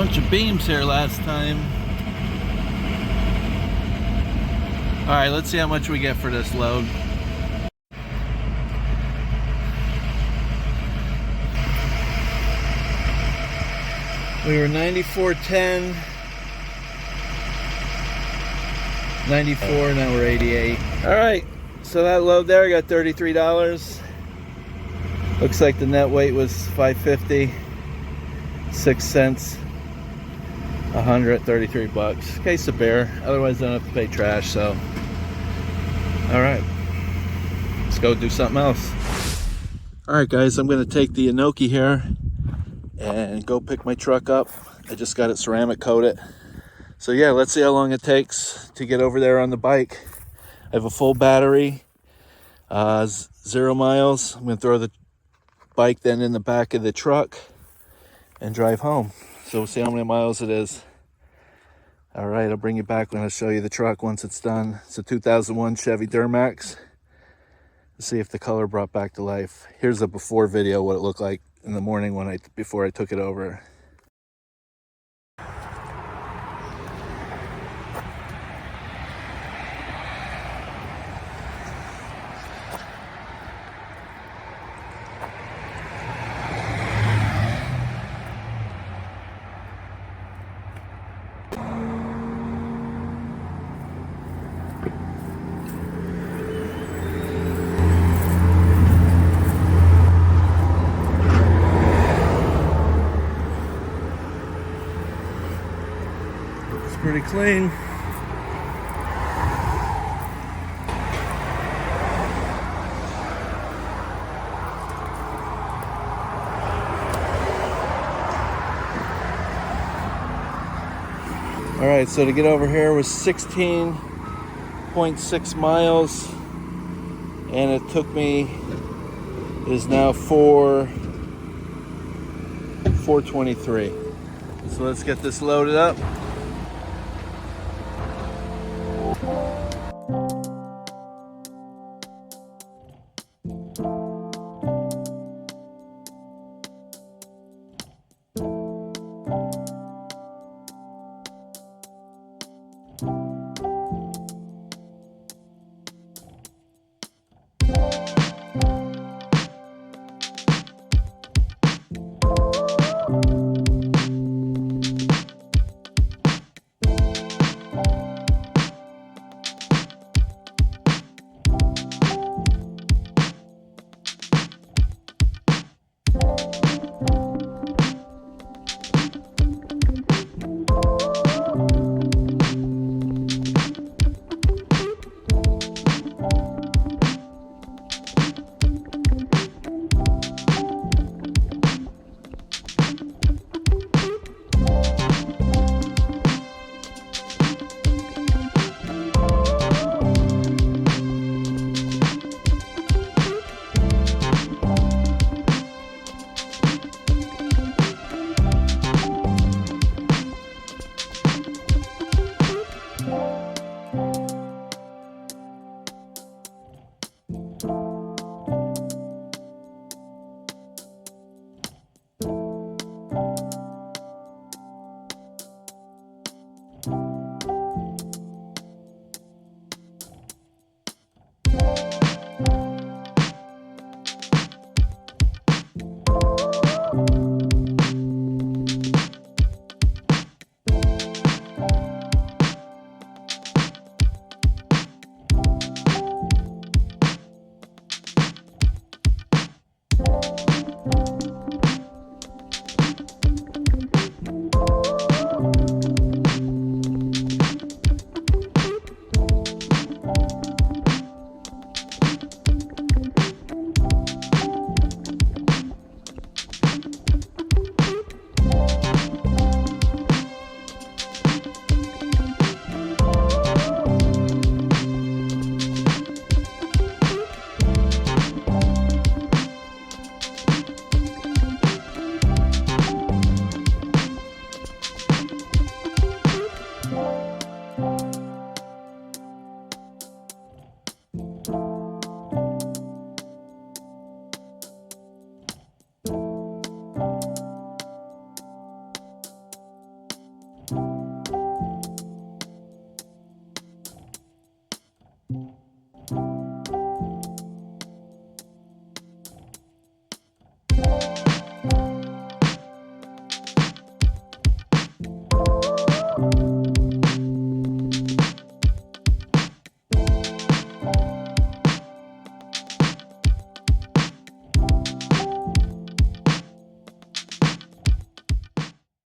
bunch of beams here last time. All right, let's see how much we get for this load. We were 94.10, 94, now we're 88. All right, so that load there, I got $33. Looks like the net weight was $5.50, 6 cents, 133 bucks. Case of beer, otherwise I don't have to pay trash, so. All right, let's go do something else. All right, guys, I'm gonna take the Aniioki here and go pick my truck up. I just got it ceramic coated. So yeah, let's see how long it takes to get over there on the bike. I have a full battery, 0 miles. I'm gonna throw the bike then in the back of the truck and drive home. So we'll see how many miles it is. All right, I'll bring you back when I show you the truck once it's done. It's a 2001 Chevy Duramax. Let's see if the color brought back to life. Here's a before video, what it looked like in the morning before I took it over. Pretty clean. All right, so to get over here was 16.6 miles, and it took me, it is now 4:23. So let's get this loaded up.